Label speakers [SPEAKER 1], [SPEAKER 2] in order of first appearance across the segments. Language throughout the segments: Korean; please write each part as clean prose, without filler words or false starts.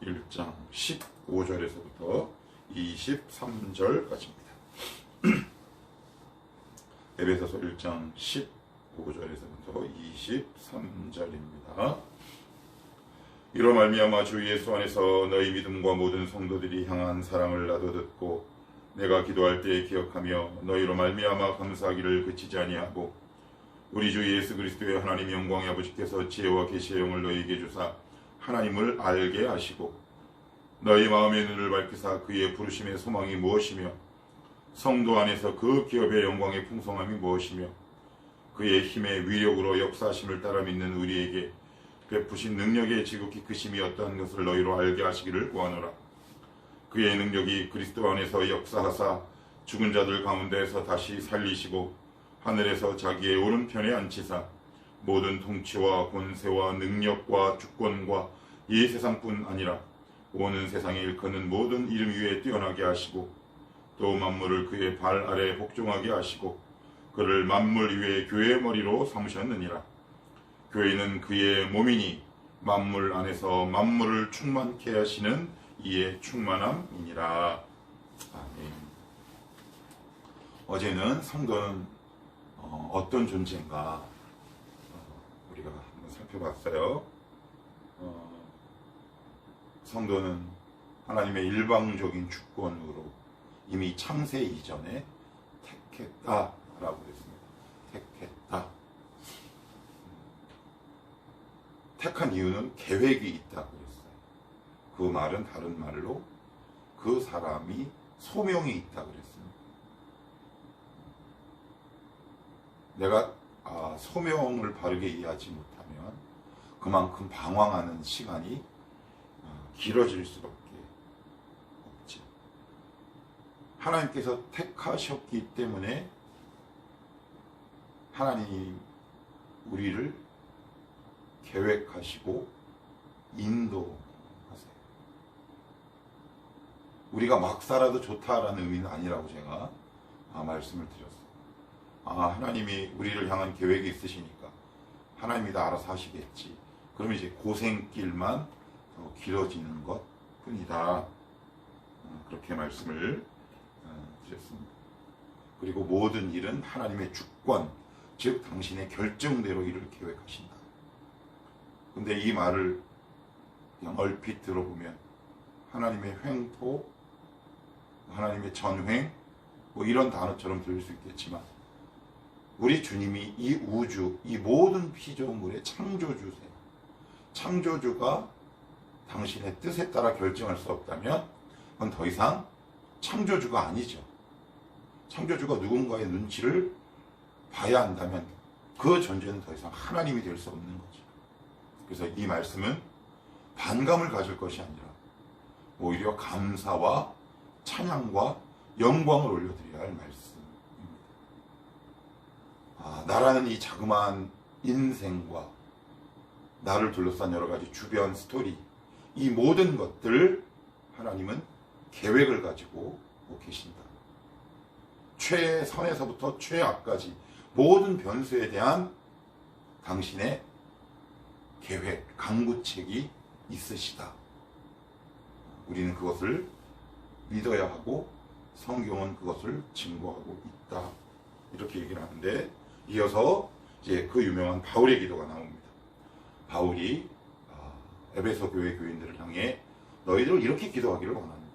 [SPEAKER 1] 1장 15절에서부터 23절까지입니다. 에베소서 1장 15절에서부터 23절입니다. 이로 말미암아 주 예수 안에서 너희 믿음과 모든 성도들이 향한 사랑을 나도 듣고 내가 기도할 때에 기억하며 너희로 말미암아 감사하기를 그치지 아니하고 우리 주 예수 그리스도의 하나님 영광의 아버지께서 지혜와 계시의 영을 너희에게 주사 하나님을 알게 하시고 너희 마음의 눈을 밝히사 그의 부르심의 소망이 무엇이며 성도 안에서 그 기업의 영광의 풍성함이 무엇이며 그의 힘의 위력으로 역사하심을 따라 믿는 우리에게 베푸신 능력의 지극히 크심이 어떠한 것을 너희로 알게 하시기를 구하노라. 그의 능력이 그리스도 안에서 역사하사 죽은 자들 가운데에서 다시 살리시고 하늘에서 자기의 오른편에 앉히사 모든 통치와 권세와 능력과 주권과 이 세상뿐 아니라 오는 세상에 일컫는 모든 이름 위에 뛰어나게 하시고 또 만물을 그의 발 아래 복종하게 하시고 그를 만물 위에 교회의 머리로 삼으셨느니라. 교회는 그의 몸이니 만물 안에서 만물을 충만케 하시는 이의 충만함이니라. 아멘. 어제는 성도는 어떤 존재인가 우리가 한번 살펴봤어요. 성도는 하나님의 일방적인 주권으로 이미 창세 이전에 택했다라고 했습니다. 택했다. 택한 이유는 계획이 있다고 했어요. 그 말은 다른 말로 그 사람이 소명이 있다고 그랬습니다. 내가 소명을 바르게 이해하지 못하면 그만큼 방황하는 시간이 길어질 수밖에 없지. 하나님께서 택하셨기 때문에 하나님 우리를 계획하시고 인도하세요. 우리가 막 살아도 좋다라는 의미는 아니라고 제가 말씀을 드렸어요. 하나님이 우리를 향한 계획이 있으시니까 하나님이 다 알아서 하시겠지. 그러면 이제 고생길만 더 길어지는 것 뿐이다. 그렇게 말씀을 드렸습니다. 그리고 모든 일은 하나님의 주권, 즉 당신의 결정대로 일을 계획하신다. 근데 이 말을 그냥 얼핏 들어보면 하나님의 횡포, 하나님의 전횡 뭐 이런 단어처럼 들릴 수 있겠지만 우리 주님이 이 우주, 이 모든 피조물의 창조주세요. 창조주가 당신의 뜻에 따라 결정할 수 없다면 그건 더 이상 창조주가 아니죠. 창조주가 누군가의 눈치를 봐야 한다면 그 존재는 더 이상 하나님이 될 수 없는 거죠. 그래서 이 말씀은 반감을 가질 것이 아니라 오히려 감사와 찬양과 영광을 올려드려야 할 말씀입니다. 나라는 이 자그마한 인생과 나를 둘러싼 여러 가지 주변 스토리, 이 모든 것들을 하나님은 계획을 가지고 계신다. 최선에서부터 최악까지 모든 변수에 대한 당신의 계획, 강구책이 있으시다. 우리는 그것을 믿어야 하고 성경은 그것을 증거하고 있다. 이렇게 얘기를 하는데 이어서 이제 그 유명한 바울의 기도가 나옵니다. 바울이 에베소 교회 교인들을 향해 너희들을 이렇게 기도하기를 원합니다.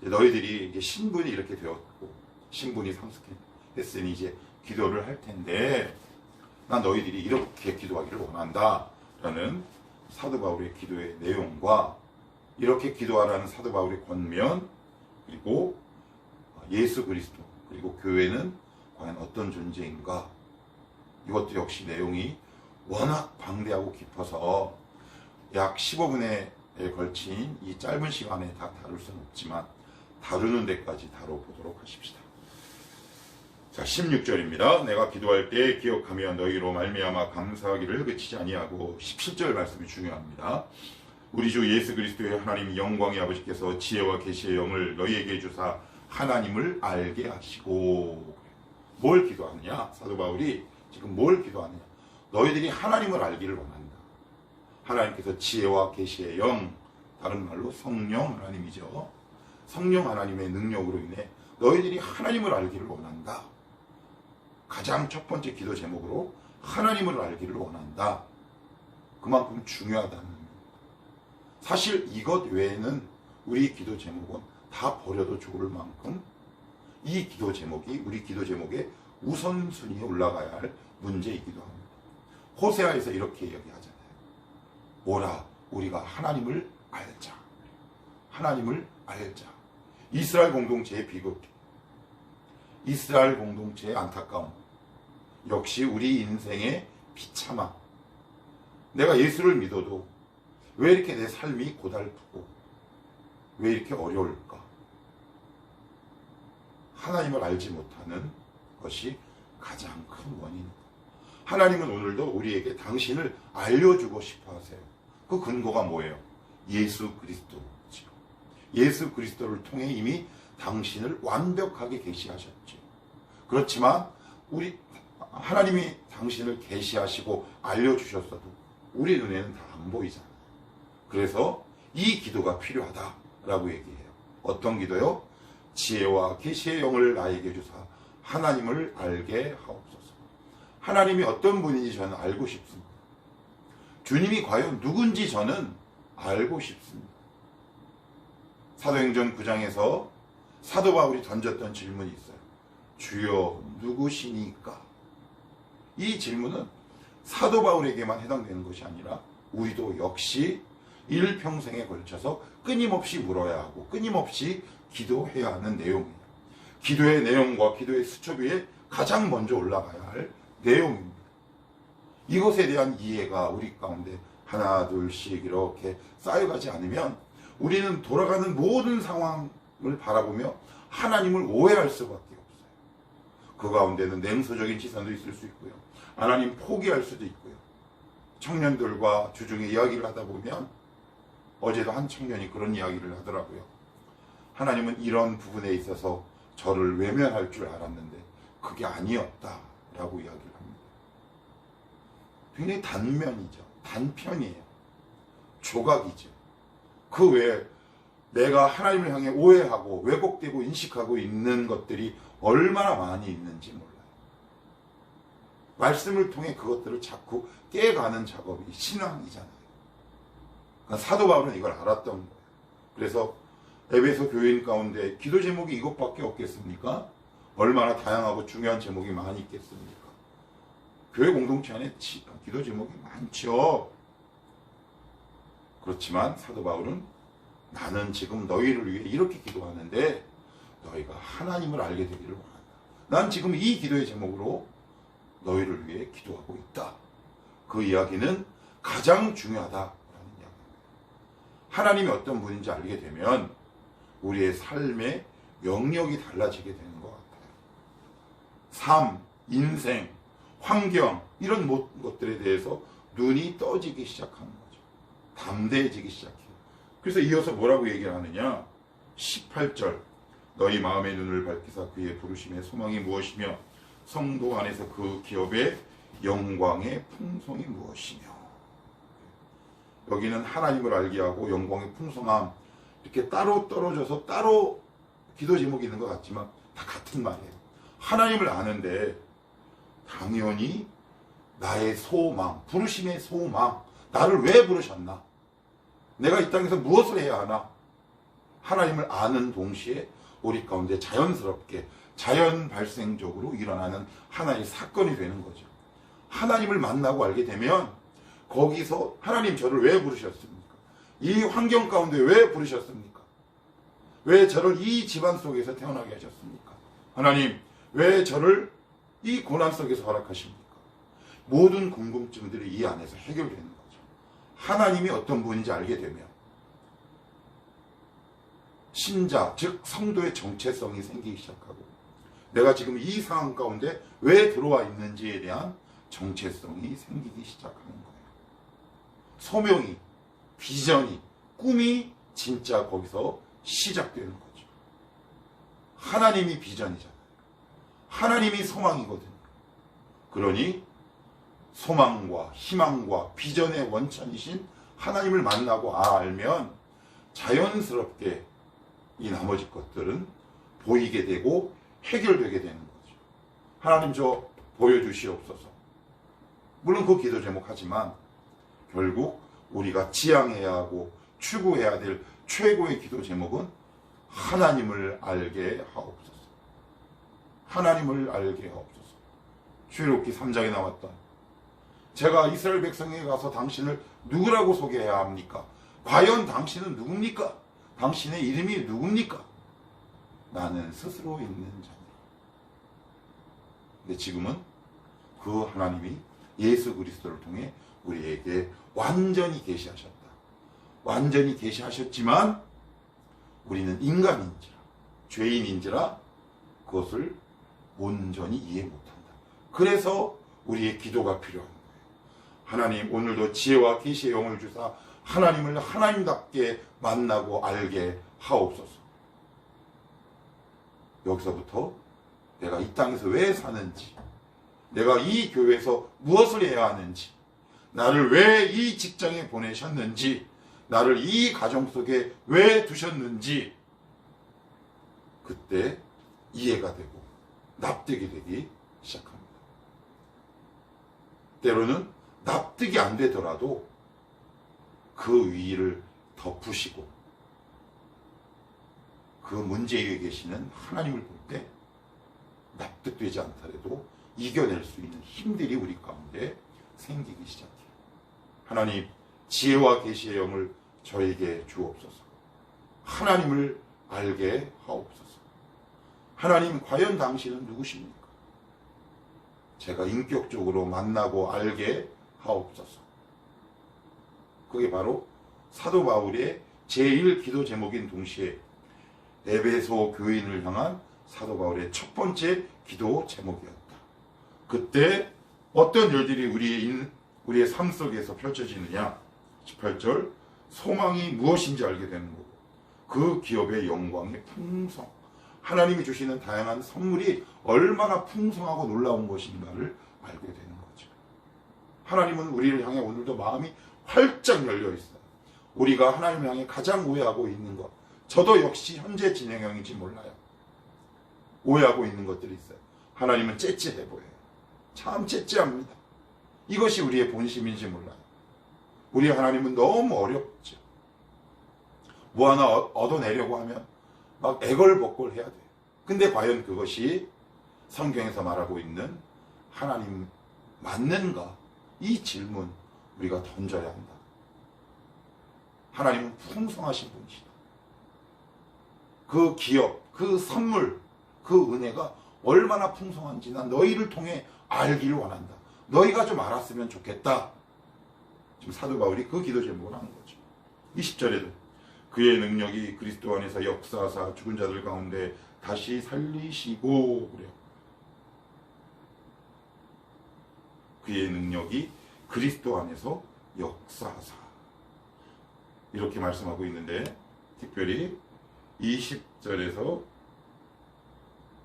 [SPEAKER 1] 너희들이 이제 신분이 이렇게 되었고 신분이 성숙했으니 이제 기도를 할 텐데 난 너희들이 이렇게 기도하기를 원한다 라는 사도 바울의 기도의 내용과 이렇게 기도하라는 사도 바울의 권면 그리고 예수 그리스도 그리고 교회는 과연 어떤 존재인가 이것도 역시 내용이 워낙 방대하고 깊어서 약 15분에 걸친 이 짧은 시간에 다 다룰 수는 없지만 다루는 데까지 다뤄보도록 하십시다. 자, 16절입니다. 내가 기도할 때 기억하며 너희로 말미암아 감사하기를 그치지 아니하고 17절 말씀이 중요합니다. 우리 주 예수 그리스도의 하나님 영광의 아버지께서 지혜와 계시의 영을 너희에게 주사 하나님을 알게 하시고 뭘 기도하느냐? 사도 바울이 지금 뭘 기도하느냐? 너희들이 하나님을 알기를 원한다. 하나님께서 지혜와 계시의 영 다른 말로 성령 하나님이죠. 성령 하나님의 능력으로 인해 너희들이 하나님을 알기를 원한다. 가장 첫 번째 기도 제목으로 하나님을 알기를 원한다. 그만큼 중요하다는 겁니다. 사실 이것 외에는 우리 기도 제목은 다 버려도 좋을 만큼 이 기도 제목이 우리 기도 제목의 우선순위에 올라가야 할 문제이기도 합니다. 호세아에서 이렇게 이야기하잖아요. 오라 우리가 하나님을 알자. 하나님을 알자. 이스라엘 공동체의 비극, 이스라엘 공동체의 안타까움, 역시 우리 인생의 비참함. 내가 예수를 믿어도 왜 이렇게 내 삶이 고달프고 왜 이렇게 어려울까? 하나님을 알지 못하는 것이 가장 큰 원인입니다. 하나님은 오늘도 우리에게 당신을 알려주고 싶어 하세요. 그 근거가 뭐예요? 예수 그리스도죠. 예수 그리스도를 통해 이미 당신을 완벽하게 계시하셨죠. 그렇지만 하나님이 당신을 계시하시고 알려주셨어도 우리 눈에는 다 안 보이잖아요. 그래서 이 기도가 필요하다라고 얘기해요. 어떤 기도요? 지혜와 계시의 영을 나에게 주사 하나님을 알게 하옵소서. 하나님이 어떤 분인지 저는 알고 싶습니다. 주님이 과연 누군지 저는 알고 싶습니다. 사도행전 9장에서 사도 바울이 던졌던 질문이 있어요. 주여 누구시니까? 이 질문은 사도 바울에게만 해당되는 것이 아니라 우리도 역시 일평생에 걸쳐서 끊임없이 물어야 하고 끊임없이 기도해야 하는 내용이에요. 기도의 내용과 기도의 수첩 위에 가장 먼저 올라가야 할 내용입니다. 이것에 대한 이해가 우리 가운데 하나 둘씩 이렇게 쌓여가지 않으면 우리는 돌아가는 모든 상황을 바라보며 하나님을 오해할 수밖에 없어요. 그 가운데는 냉소적인 시선도 있을 수 있고요. 하나님 포기할 수도 있고요. 청년들과 주중에 이야기를 하다 보면 어제도 한 청년이 그런 이야기를 하더라고요. 하나님은 이런 부분에 있어서 저를 외면할 줄 알았는데 그게 아니었다라고 이야기를 합니다. 굉장히 단면이죠. 단편이에요. 조각이죠. 그 외에 내가 하나님을 향해 오해하고 왜곡되고 인식하고 있는 것들이 얼마나 많이 있는지 몰라요. 말씀을 통해 그것들을 자꾸 깨가는 작업이 신앙이잖아요. 그러니까 사도 바울은 이걸 알았던 거예요. 그래서 에베소 교인 가운데 기도 제목이 이것밖에 없겠습니까? 얼마나 다양하고 중요한 제목이 많이 있겠습니까? 교회 공동체 안에 기도 제목이 많죠. 그렇지만 사도 바울은 나는 지금 너희를 위해 이렇게 기도하는데 너희가 하나님을 알게 되기를 원한다. 난 지금 이 기도의 제목으로 너희를 위해 기도하고 있다. 그 이야기는 가장 중요하다라는 이야기입니다. 하나님이 어떤 분인지 알게 되면 우리의 삶의 영역이 달라지게 되는 것 같아요. 삶, 인생, 환경 이런 모든 것들에 대해서 눈이 떠지기 시작하는 거죠. 담대해지기 시작해요. 그래서 이어서 뭐라고 얘기를 하느냐? 18절 너희 마음의 눈을 밝히사 그의 부르심의 소망이 무엇이며 성도 안에서 그 기업의 영광의 풍성이 무엇이며. 여기는 하나님을 알게 하고 영광의 풍성함 이렇게 따로 떨어져서 따로 기도 제목이 있는 것 같지만 다 같은 말이에요. 하나님을 아는데 당연히 나의 소망, 부르심의 소망, 나를 왜 부르셨나? 내가 이 땅에서 무엇을 해야 하나? 하나님을 아는 동시에 우리 가운데 자연스럽게 자연 발생적으로 일어나는 하나의 사건이 되는 거죠. 하나님을 만나고 알게 되면 거기서 하나님 저를 왜 부르셨습니까? 이 환경 가운데 왜 부르셨습니까? 왜 저를 이 집안 속에서 태어나게 하셨습니까? 하나님 왜 저를 이 고난 속에서 허락하십니까? 모든 궁금증들이 이 안에서 해결되는 거죠. 하나님이 어떤 분인지 알게 되면 신자, 즉 성도의 정체성이 생기기 시작하고 내가 지금 이 상황 가운데 왜 들어와 있는지에 대한 정체성이 생기기 시작하는 거예요. 소명이, 비전이, 꿈이 진짜 거기서 시작되는 거죠. 하나님이 비전이잖아요. 하나님이 소망이거든요. 그러니 소망과 희망과 비전의 원천이신 하나님을 만나고 알면 자연스럽게 이 나머지 것들은 보이게 되고 해결되게 되는 거죠. 하나님 저 보여주시옵소서. 물론 그 기도 제목 하지만 결국 우리가 지향해야 하고 추구해야 될 최고의 기도 제목은 하나님을 알게 하옵소서. 하나님을 알게 하옵소서. 출애굽기 3장에 나왔던 제가 이스라엘 백성에게 가서 당신을 누구라고 소개해야 합니까? 과연 당신은 누굽니까? 당신의 이름이 누굽니까? 나는 스스로 있는 자니라. 근데 지금은 그 하나님이 예수 그리스도를 통해 우리에게 완전히 계시하셨다. 완전히 계시하셨지만 우리는 인간인지라 죄인인지라 그것을 온전히 이해 못한다. 그래서 우리의 기도가 필요한 거예요. 하나님 오늘도 지혜와 계시의 영을 주사 하나님을 하나님답게 만나고 알게 하옵소서. 여기서부터 내가 이 땅에서 왜 사는지, 내가 이 교회에서 무엇을 해야 하는지, 나를 왜 이 직장에 보내셨는지, 나를 이 가정 속에 왜 두셨는지 그때 이해가 되고 납득이 되기 시작합니다. 때로는 납득이 안 되더라도 그 위를 덮으시고 그 문제 위에 계시는 하나님을 볼 때 납득되지 않더라도 이겨낼 수 있는 힘들이 우리 가운데 생기기 시작해요. 하나님 지혜와 계시의 영을 저에게 주옵소서. 하나님을 알게 하옵소서. 하나님 과연 당신은 누구십니까? 제가 인격적으로 만나고 알게 하옵소서. 그게 바로 사도 바울의 제1기도 제목인 동시에 에베소 교인을 향한 사도 바울의 첫 번째 기도 제목이었다. 그때 어떤 일들이 우리의 삶 속에서 펼쳐지느냐? 18절 소망이 무엇인지 알게 되는 거고 그 기업의 영광의 풍성, 하나님이 주시는 다양한 선물이 얼마나 풍성하고 놀라운 것인가를 알게 되는 거죠. 하나님은 우리를 향해 오늘도 마음이 활짝 열려 있어요. 우리가 하나님을 향해 가장 오해하고 있는 것, 저도 역시 현재 진행형인지 몰라요. 오해하고 있는 것들이 있어요. 하나님은 째째해 보여요. 참 째째합니다. 이것이 우리의 본심인지 몰라요. 우리 하나님은 너무 어렵죠. 뭐 하나 얻어내려고 하면 막 애걸복걸 해야 돼요. 근데 과연 그것이 성경에서 말하고 있는 하나님 맞는가? 이 질문 우리가 던져야 한다. 하나님은 풍성하신 분이시다. 그 기업, 그 선물, 그 은혜가 얼마나 풍성한지 난 너희를 통해 알기를 원한다. 너희가 좀 알았으면 좋겠다. 지금 사도 바울이 그 기도 제목을 하는 거죠. 20절에도 그의 능력이 그리스도 안에서 역사하사 죽은 자들 가운데 다시 살리시고 그래요. 그의 능력이 그리스도 안에서 역사하사 이렇게 말씀하고 있는데 특별히 20절에서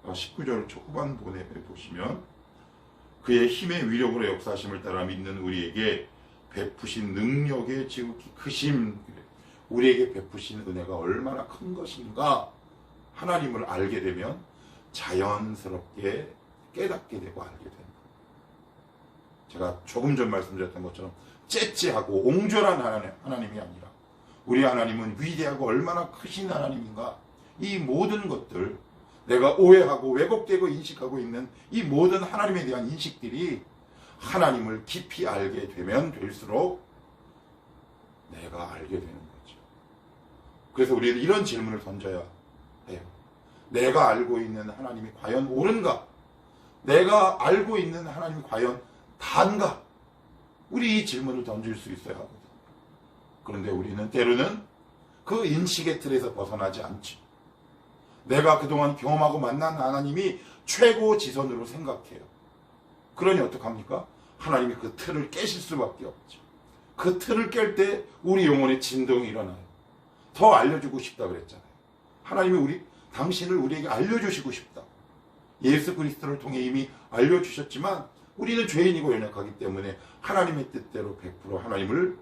[SPEAKER 1] 19절 초후반부에 보시면 그의 힘의 위력으로 역사하심을 따라 믿는 우리에게 베푸신 능력의 지극히 크심, 우리에게 베푸신 은혜가 얼마나 큰 것인가 하나님을 알게 되면 자연스럽게 깨닫게 되고 알게 됩니다. 제가 조금 전 말씀드렸던 것처럼 째째하고 옹졸한 하나님이 아니라 우리 하나님은 위대하고 얼마나 크신 하나님인가, 이 모든 것들 내가 오해하고 왜곡되고 인식하고 있는 이 모든 하나님에 대한 인식들이 하나님을 깊이 알게 되면 될수록 내가 알게 되는 거죠. 그래서 우리는 이런 질문을 던져야 해요. 내가 알고 있는 하나님이 과연 옳은가? 내가 알고 있는 하나님이 과연 단가? 우리 이 질문을 던질 수 있어야 하거든요. 그런데 우리는 때로는 그 인식의 틀에서 벗어나지 않죠. 내가 그동안 경험하고 만난 하나님이 최고 지선으로 생각해요. 그러니 어떡합니까? 하나님이 그 틀을 깨실 수밖에 없죠. 그 틀을 깰 때 우리 영혼의 진동이 일어나요. 더 알려주고 싶다 그랬잖아요. 하나님이 당신을 우리에게 알려주시고 싶다. 예수 그리스도를 통해 이미 알려주셨지만 우리는 죄인이고 연약하기 때문에 하나님의 뜻대로 100% 하나님을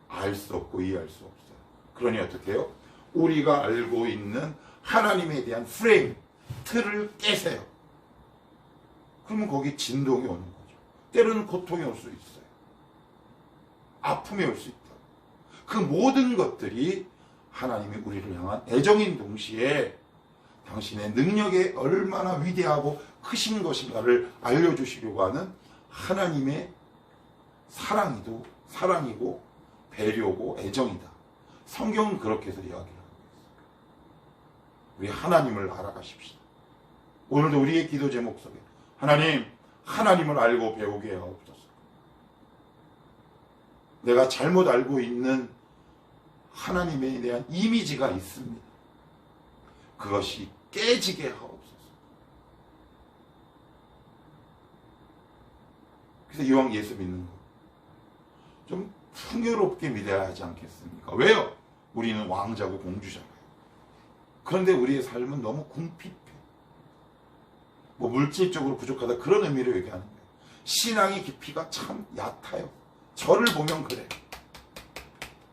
[SPEAKER 1] 알 수 없고 이해할 수 없어요. 그러니 어떻게 해요? 우리가 알고 있는 하나님에 대한 프레임, 틀을 깨세요. 그러면 거기 진동이 오는 거죠. 때로는 고통이 올 수 있어요. 아픔이 올 수 있다. 그 모든 것들이 하나님이 우리를 향한 애정인 동시에 당신의 능력이 얼마나 위대하고 크신 것인가를 알려주시려고 하는 하나님의 사랑이고 배려고 애정이다. 성경은 그렇게 해서 이야기를 하고 있어요. 우리 하나님을 알아가십시다. 오늘도 우리의 기도 제목 속에 하나님을 알고 배우게 하옵소서. 내가 잘못 알고 있는 하나님에 대한 이미지가 있습니다. 그것이 깨지게 하옵소서. 그래서 이왕 예수 믿는 거 좀 풍요롭게 믿어야 하지 않겠습니까? 왜요? 우리는 왕자고 공주잖아요. 그런데 우리의 삶은 너무 궁핍해. 뭐 물질적으로 부족하다 그런 의미로 얘기하는 거예요. 신앙의 깊이가 참 얕아요. 저를 보면 그래요.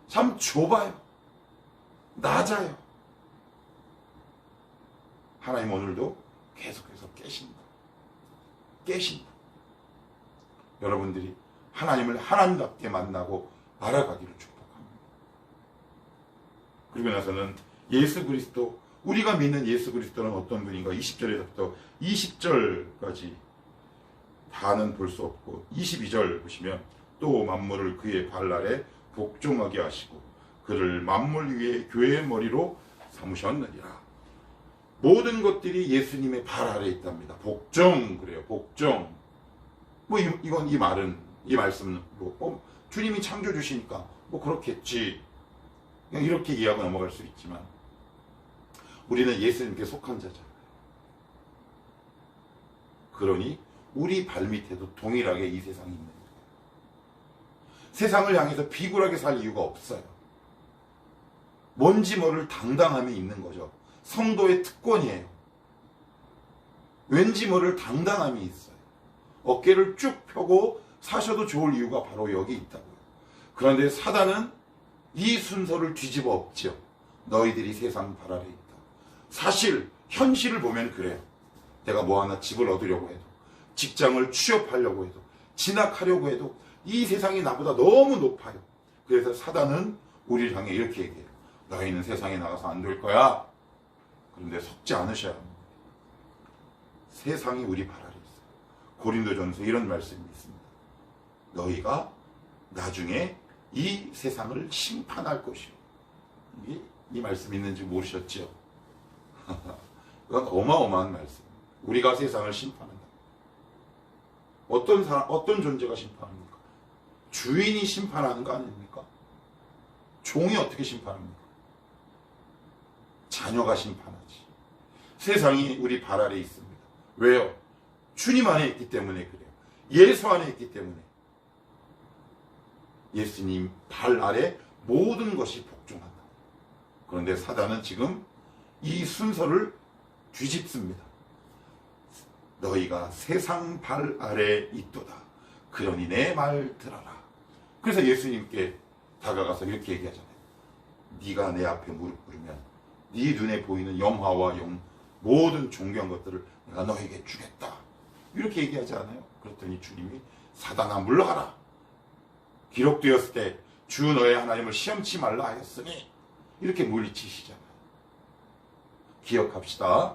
[SPEAKER 1] 참 좁아요. 낮아요. 하나님 오늘도 계속해서 깨신다. 여러분들이 하나님을 하나님답게 만나고 알아가기를 축복합니다. 그리고 나서는 예수 그리스도, 우리가 믿는 예수 그리스도는 어떤 분인가 20절에서부터 20절까지 다는 볼 수 없고 22절 보시면 또 만물을 그의 발 아래 복종하게 하시고 그를 만물 위에 교회의 머리로 삼으셨느니라. 모든 것들이 예수님의 발 아래 있답니다. 복종 그래요. 복종. 뭐 이건 이 말씀은 주님이 창조 주시니까 뭐 그렇겠지. 그냥 이렇게 이해하고 넘어갈 수 있지만 우리는 예수님께 속한 자잖아요. 그러니 우리 발밑에도 동일하게 이 세상이 있는 거예요. 세상을 향해서 비굴하게 살 이유가 없어요. 뭔지 모를 당당함이 있는 거죠. 성도의 특권이에요. 왠지 모를 당당함이 있어요. 어깨를 쭉 펴고 사셔도 좋을 이유가 바로 여기 있다고요. 그런데 사단은 이 순서를 뒤집어 엎죠. 너희들이 세상 발 아래 있다. 사실 현실을 보면 그래요. 내가 뭐 하나 집을 얻으려고 해도, 직장을 취업하려고 해도, 진학하려고 해도 이 세상이 나보다 너무 높아요. 그래서 사단은 우리를 향해 이렇게 얘기해요. 너희는 세상에 나가서 안 될 거야. 그런데 속지 않으셔야 합니다. 세상이 우리 발 아래 있어요. 고린도전서 이런 말씀이 있습니다. 너희가 나중에 이 세상을 심판할 것이요. 이 말씀 있는지 모르셨죠? 그건 어마어마한 말씀. 우리가 세상을 심판한다. 어떤 존재가 심판합니까? 주인이 심판하는 거 아닙니까? 종이 어떻게 심판합니까? 자녀가 심판하지. 세상이 우리 발 아래 있습니다. 왜요? 주님 안에 있기 때문에 그래요. 예수 안에 있기 때문에. 예수님 발 아래 모든 것이 복종한다. 그런데 사단은 지금 이 순서를 뒤집습니다. 너희가 세상 발 아래 있도다. 그러니 내 말 들어라. 그래서 예수님께 다가가서 이렇게 얘기하잖아요. 네가 내 앞에 무릎 꿇으면 네 눈에 보이는 영화와 모든 존귀한 것들을 내가 너에게 주겠다. 이렇게 얘기하지 않아요? 그랬더니 주님이 사단아 물러가라. 기록되었을 때 주 너의 하나님을 시험치 말라 하였으니 이렇게 물리치시잖아요. 기억합시다.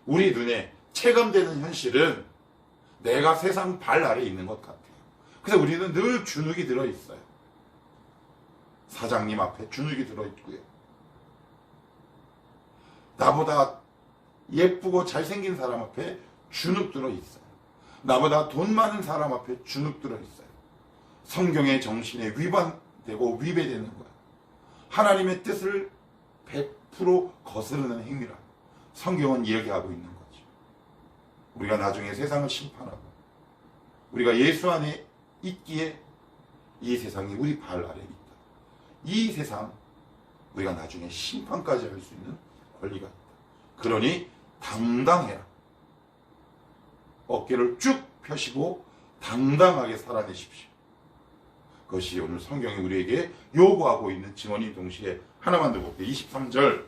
[SPEAKER 1] 우리 눈에 체감되는 현실은 내가 세상 발 아래 있는 것 같아요. 그래서 우리는 늘 주눅이 들어있어요. 사장님 앞에 주눅이 들어있고요. 나보다 예쁘고 잘생긴 사람 앞에 주눅 들어있어요. 나보다 돈 많은 사람 앞에 주눅 들어있어요. 성경의 정신에 위반되고 위배되는 거예요. 하나님의 뜻을 100% 거스르는 행위라 성경은 이야기하고 있는 거죠. 우리가 나중에 세상을 심판하고 우리가 예수 안에 있기에 이 세상이 우리 발 아래 있다. 이 세상 우리가 나중에 심판까지 할 수 있는 권리가 있다. 그러니 당당해라. 어깨를 쭉 펴시고 당당하게 살아내십시오. 그것이 오늘 성경이 우리에게 요구하고 있는 증언이 동시에 하나만 더 볼게요. 23절.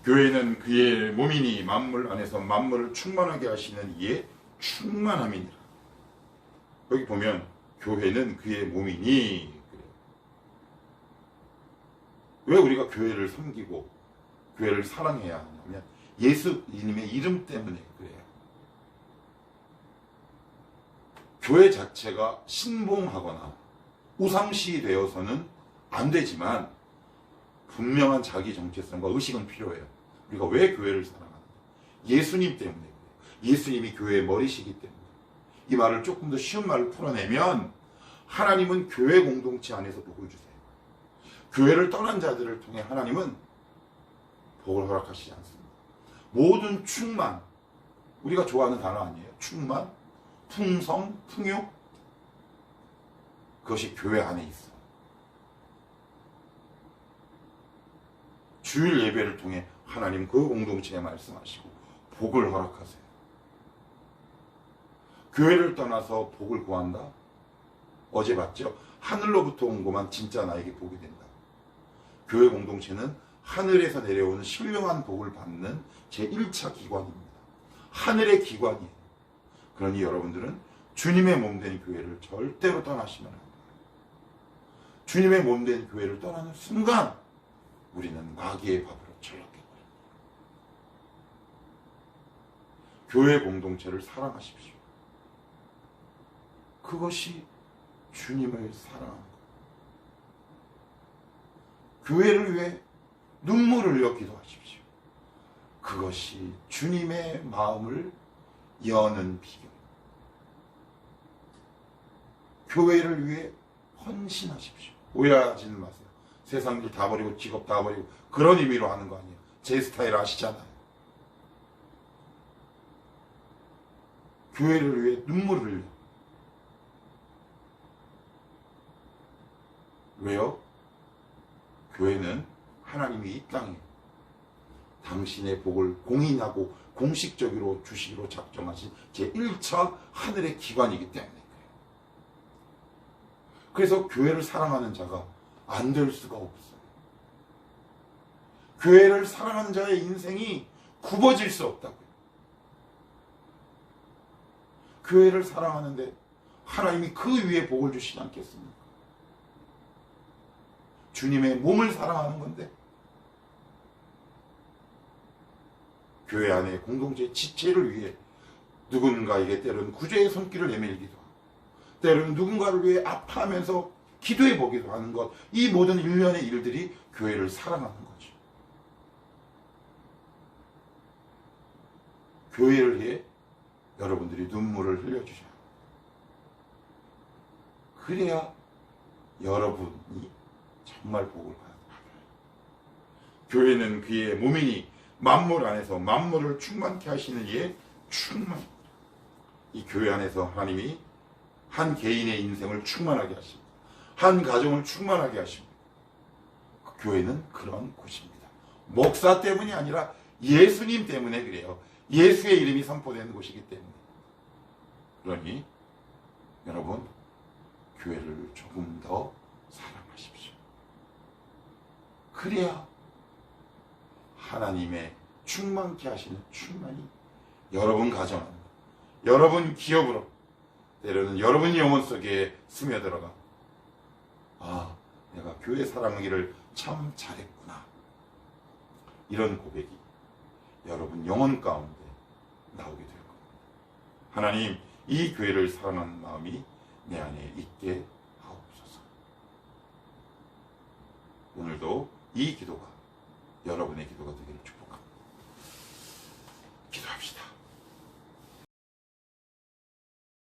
[SPEAKER 1] 교회는 그의 몸이니 만물 안에서 만물을 충만하게 하시는 이의 충만함이니라. 여기 보면 교회는 그의 몸이니, 왜 우리가 교회를 섬기고 교회를 사랑해야 하냐면 예수님의 이름 때문에 그래요. 교회 자체가 신봉하거나 우상시 되어서는 안 되지만 분명한 자기 정체성과 의식은 필요해요. 우리가 왜 교회를 사랑하는가? 예수님 때문에 그래요. 예수님이 교회의 머리시기 때문에. 이 말을 조금 더 쉬운 말을 풀어내면 하나님은 교회 공동체 안에서 복을 주세요. 교회를 떠난 자들을 통해 하나님은 복을 허락하시지 않습니다. 모든 충만, 우리가 좋아하는 단어 아니에요? 충만, 풍성, 풍요, 그것이 교회 안에 있어. 주일 예배를 통해 하나님 그 공동체에 말씀하시고 복을 허락하세요. 교회를 떠나서 복을 구한다? 어제 봤죠? 하늘로부터 온 것만 진짜 나에게 복이 된다. 교회 공동체는 하늘에서 내려오는 신령한 복을 받는 제1차 기관입니다. 하늘의 기관이에요. 그러니 여러분들은 주님의 몸된 교회를 절대로 떠나시면 안 돼요. 주님의 몸된 교회를 떠나는 순간 우리는 마귀의 밥으로 전락해버립니다. 교회 공동체를 사랑하십시오. 그것이 주님을 사랑하는 것. 교회를 위해 눈물을 흘려 기도하십시오. 그것이 주님의 마음을 여는 비결. 교회를 위해 헌신하십시오. 오해하지는 마세요. 세상 일 다 버리고 직업 다 버리고 그런 의미로 하는 거 아니에요. 제 스타일 아시잖아요. 교회를 위해 눈물을 흘려. 왜요? 교회는 하나님이 이 땅에 당신의 복을 공인하고 공식적으로 주시기로 작정하신 제1차 하늘의 기관이기 때문에 그래요. 그래서 교회를 사랑하는 자가 안 될 수가 없어요. 교회를 사랑하는 자의 인생이 굽어질 수 없다고요. 교회를 사랑하는데 하나님이 그 위에 복을 주시지 않겠습니까? 주님의 몸을 사랑하는 건데 교회 안에 공동체의 지체를 위해 누군가에게 때로는 구제의 손길을 내밀기도 하고 때로는 누군가를 위해 아파하면서 기도해 보기도 하는 것, 이 모든 일련의 일들이 교회를 사랑하는 거죠. 교회를 위해 여러분들이 눈물을 흘려주셔야 합니다. 그래야 여러분이 정말 복을 받아요. 교회는 그의 몸이니 만물 안에서 만물을 충만케 하시는 이의 충만. 이 교회 안에서 하나님이 한 개인의 인생을 충만하게 하십니다. 한 가정을 충만하게 하십니다. 그 교회는 그런 곳입니다. 목사 때문이 아니라 예수님 때문에 그래요. 예수의 이름이 선포되는 곳이기 때문에. 그러니 여러분 교회를 조금 더 사랑하십시오. 그래야 하나님의 충만케 하시는 충만이 여러분 가정, 여러분 기업으로, 때로는 여러분 영혼 속에 스며들어가 아, 내가 교회 사랑하기를 참 잘했구나. 이런 고백이 여러분 영혼 가운데 나오게 될 겁니다. 하나님, 이 교회를 사랑하는 마음이 내 안에 있게 하옵소서. 오늘도 이 기도가